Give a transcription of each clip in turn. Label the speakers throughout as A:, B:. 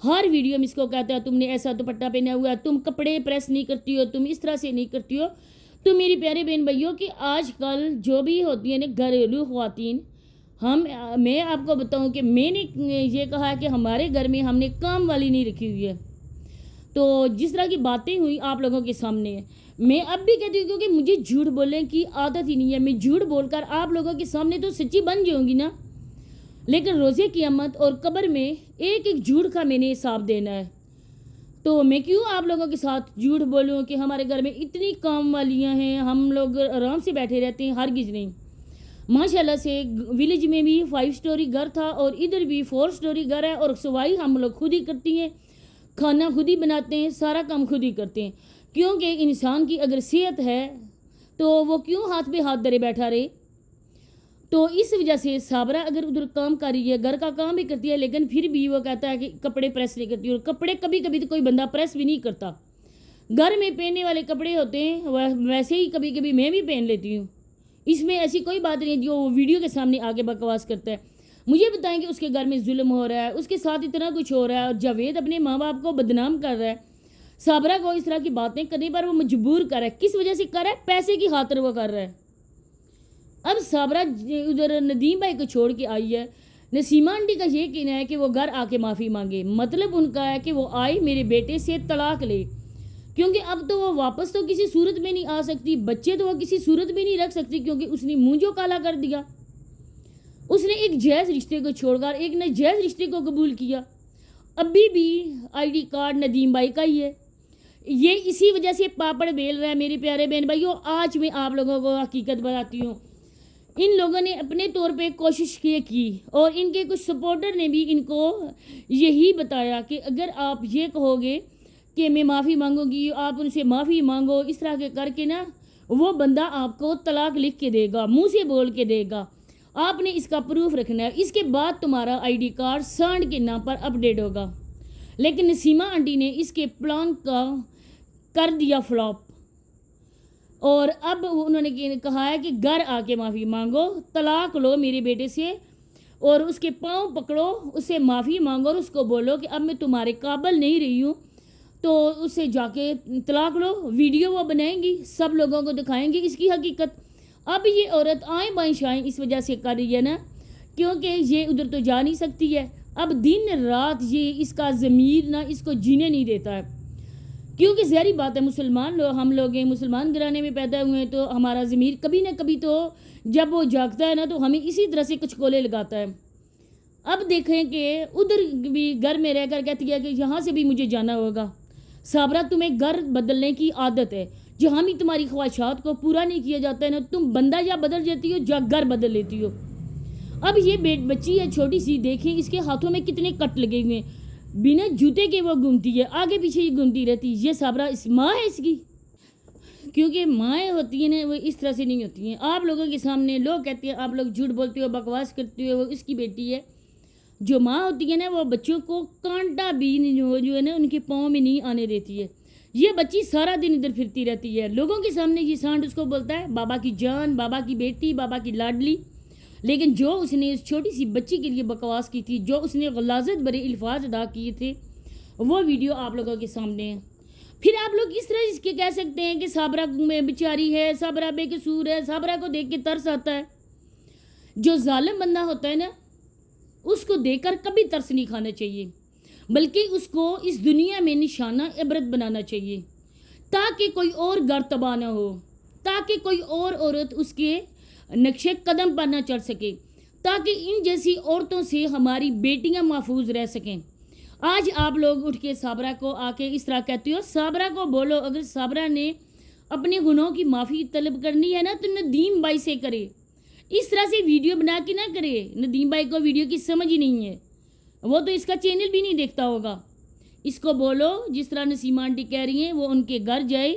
A: ہر video میں اس کو کہتا ہے تم نے ایسا دوپٹہ پہنا ہوا ہے, تم کپڑے پریس نہیں کرتی ہو, تم اس طرح سے نہیں کرتی ہو. تو میری پیارے بہن بھائیوں کہ آج کل جو بھی ہوتی ہیں نا گھریلو خواتین, میں آپ کو بتاؤں کہ میں نے یہ کہا کہ ہمارے گھر میں ہم نے کام والی نہیں رکھی ہوئی ہے. تو جس طرح کی باتیں ہوئی آپ لوگوں کے سامنے ہے, میں اب بھی کہتی ہوں کیونکہ مجھے جھوٹ بولنے کی عادت ہی نہیں ہے. میں جھوٹ بول کر آپ لوگوں کے سامنے تو سچی بن جاؤں گی نا, لیکن روزے قیامت اور قبر میں ایک ایک جھوٹ کا میں نے حساب دینا ہے. تو میں کیوں آپ لوگوں کے ساتھ جھوٹ بولوں کہ ہمارے گھر میں اتنی کام والیاں ہیں, ہم لوگ آرام سے بیٹھے رہتے ہیں. ہرگز نہیں. ماشاءاللہ سے ولیج میں بھی 5 سٹوری گھر تھا اور ادھر بھی 4 سٹوری گھر ہے, اور صفائی ہم لوگ خود ہی کرتی ہیں, کھانا خود ہی بناتے ہیں, سارا کام خود ہی کرتے ہیں. کیونکہ انسان کی اگر صحت ہے تو وہ کیوں ہاتھ پہ ہاتھ دھرے بیٹھا رہے. تو اس وجہ سے صابرہ اگر ادھر کام کر رہی ہے, گھر کا کام بھی کرتی ہے, لیکن پھر بھی وہ کہتا ہے کہ کپڑے پریس نہیں کرتی. اور کپڑے کبھی کبھی تو کوئی بندہ پریس بھی نہیں کرتا. گھر میں پہننے والے کپڑے ہوتے ہیں, ویسے ہی کبھی کبھی میں بھی پہن لیتی ہوں. اس میں ایسی کوئی بات نہیں جو ویڈیو کے سامنے آگے بکواس کرتا ہے. مجھے بتائیں کہ اس کے گھر میں ظلم ہو رہا ہے, اس کے ساتھ اتنا کچھ ہو رہا ہے, اور جاوید اپنے ماں باپ کو بدنام کر رہا ہے. صابرہ کو اس طرح کی باتیں کرنے پر وہ مجبور کر رہا ہے. کس وجہ سے کر رہا ہے؟ پیسے کی خاطر وہ کر رہا ہے. اب صابرہ ادھر ندیم بھائی کو چھوڑ کے آئی ہے. نسیمہ آنٹی کا یہ کہنا ہے کہ وہ گھر آ کے معافی مانگے. مطلب ان کا ہے کہ وہ آئی میرے بیٹے سے طلاق لے, کیونکہ اب تو وہ واپس تو کسی صورت میں نہیں آ سکتی. بچے تو وہ کسی صورت میں نہیں رکھ سکتی, کیونکہ اس نے منہ جو کالا کر دیا. اس نے ایک جائز رشتے کو چھوڑ کر ایک ناجائز رشتے کو قبول کیا. ابھی بھی آئی ڈی کارڈ ندیم بھائی کا ہی ہے. یہ اسی وجہ سے پاپڑ بیل رہا ہے میرے پیارے بہن بھائیوں. آج میں آپ لوگوں کو حقیقت بتاتی ہوں. ان لوگوں نے اپنے طور پہ کوشش کی, اور ان کے کچھ سپورٹر نے بھی ان کو یہی بتایا کہ اگر آپ یہ کہو گے کہ میں معافی مانگوں گی, آپ ان سے معافی مانگو, اس طرح کے کر کے نا وہ بندہ آپ کو طلاق لکھ کے دے گا, منہ سے بول کے دے گا. آپ نے اس کا پروف رکھنا ہے. اس کے بعد تمہارا آئی ڈی کارڈ سانڈ کے نام پر اپڈیٹ ہوگا. لیکن نسیمہ آنٹی نے اس کے پلان کا کر دیا فلاپ, اور اب انہوں نے کہا ہے کہ گھر آ کے معافی مانگو, طلاق لو میرے بیٹے سے, اور اس کے پاؤں پکڑو, اس سے معافی مانگو, اور اس کو بولو کہ اب میں تمہارے قابل نہیں رہی ہوں, تو اس سے جا کے طلاق لو. ویڈیو وہ بنائیں گی, سب لوگوں کو دکھائیں گی اس کی حقیقت. اب یہ عورت آئیں بائیں شائیں اس وجہ سے کر رہی ہے نا, کیونکہ یہ ادھر تو جا نہیں سکتی ہے. اب دن رات یہ اس کا ضمیر نہ اس کو جینے نہیں دیتا ہے, کیونکہ ظاہری بات ہے مسلمان لوگ, ہم لوگ ہیں, مسلمان گھرانے میں پیدا ہوئے ہیں, تو ہمارا ضمیر کبھی نہ کبھی تو جب وہ جاگتا ہے نا تو ہمیں اسی طرح سے کچکولے لگاتا ہے. اب دیکھیں کہ ادھر بھی گھر میں رہ کر کہتی ہے کہ یہاں سے بھی مجھے جانا ہوگا. صابرہ تمہیں گھر بدلنے کی عادت ہے, جہاں بھی تمہاری خواہشات کو پورا نہیں کیا جاتا ہے نا, تم بندہ یا بدل جاتی ہو یا گھر بدل لیتی ہو. اب یہ بچی ہے چھوٹی سی, دیکھیں اس کے ہاتھوں میں کتنے کٹ لگے ہوئے ہیں, بنا جوتے کے وہ گھومتی ہے, آگے پیچھے ہی گھومتی رہتی. یہ صابرہ اس ماں ہے اس کی, کیونکہ مائیں ہوتی ہیں نا وہ اس طرح سے نہیں ہوتی ہیں. آپ لوگوں کے سامنے لوگ کہتے ہیں آپ لوگ جھوٹ بولتے ہو, بکواس کرتے ہو, وہ اس کی بیٹی ہے. جو ماں ہوتی ہے نا وہ بچوں کو کانٹا بھی جو ہے نا ان کے پاؤں میں نہیں آنے دیتی ہے. یہ بچی سارا دن ادھر پھرتی رہتی ہے, لوگوں کے سامنے یہ سانڈ اس کو بولتا ہے بابا کی جان, بابا کی بیٹی, بابا کی لاڈلی. لیکن جو اس نے اس چھوٹی سی بچی کے لیے بکواس کی تھی, جو اس نے غلاظت بھرے الفاظ ادا کیے تھے, وہ ویڈیو آپ لوگوں کے سامنے ہے. پھر آپ لوگ اس طرح اس کے کہہ سکتے ہیں کہ صابرہ میں بیچاری ہے, صابرہ بے قصور ہے, صابرہ کو دیکھ کے ترس آتا ہے. جو ظالم بندہ ہوتا ہے نا اس کو دیکھ کر کبھی ترس نہیں کھانا چاہیے, بلکہ اس کو اس دنیا میں نشانہ عبرت بنانا چاہیے, تاکہ کوئی اور گھر تباہ نہ ہو, تاکہ کوئی اور عورت اس کے نقشے قدم پر نہ چڑھ سکے, تاکہ ان جیسی عورتوں سے ہماری بیٹیاں محفوظ رہ سکیں. آج آپ لوگ اٹھ کے صابرہ کو آ کے اس طرح کہتے ہو. صابرہ کو بولو اگر صابرہ نے اپنے گناہوں کی معافی طلب کرنی ہے نا تو ندیم بھائی سے کرے, اس طرح سے ویڈیو بنا کے نہ کرے. ندیم بھائی کو ویڈیو کی سمجھ ہی نہیں ہے, وہ تو اس کا چینل بھی نہیں دیکھتا ہوگا. اس کو بولو جس طرح نسیمہ آنٹی کہہ رہی ہیں وہ ان کے گھر جائے,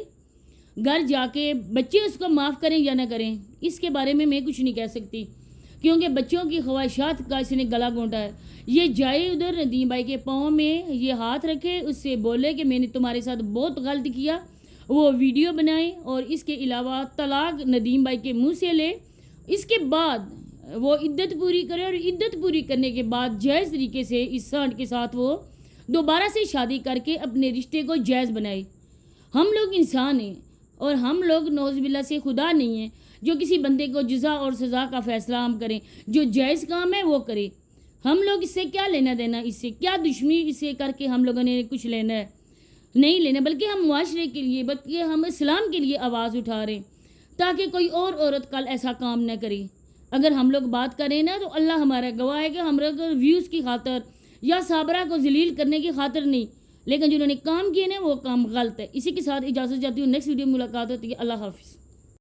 A: گھر جا کے بچے اس کو معاف کریں یا نہ کریں, اس کے بارے میں کچھ نہیں کہہ سکتی, کیونکہ بچوں کی خواہشات کا اس نے گلا گھونٹا ہے. یہ جائے ادھر ندیم بھائی کے پاؤں میں یہ ہاتھ رکھے, اس سے بولے کہ میں نے تمہارے ساتھ بہت غلط کیا, وہ ویڈیو بنائے, اور اس کے علاوہ طلاق ندیم بھائی کے منہ سے لے. اس کے بعد وہ عدت پوری کرے, اور عدت پوری کرنے کے بعد جائز طریقے سے اس سانڈ کے ساتھ وہ دوبارہ سے شادی کر کے اپنے رشتے کو جائز بنائے. ہم لوگ انسان ہیں اور ہم لوگ نعوذ باللہ سے خدا نہیں ہیں جو کسی بندے کو جزا اور سزا کا فیصلہ ہم کریں. جو جائز کام ہے وہ کرے. ہم لوگ اس سے کیا لینا دینا, اس سے کیا دشمنی اسے کر کے ہم لوگوں نے کچھ لینا ہے, نہیں لینا. بلکہ ہم معاشرے کے لیے, بلکہ ہم اسلام کے لیے آواز اٹھا رہے ہیں تاکہ کوئی اور عورت کل ایسا کام نہ کرے. اگر ہم لوگ بات کریں نا تو اللہ ہمارا گواہ ہے کہ ہم لوگ ویوز کی خاطر یا صابرہ کو ذلیل کرنے کی خاطر نہیں, لیکن جنہوں نے کام کیے نا وہ کام غلط ہے. اسی کے ساتھ اجازت چاہتی ہوں, نیکسٹ ویڈیو میں ملاقات ہوتی ہے. اللہ حافظ.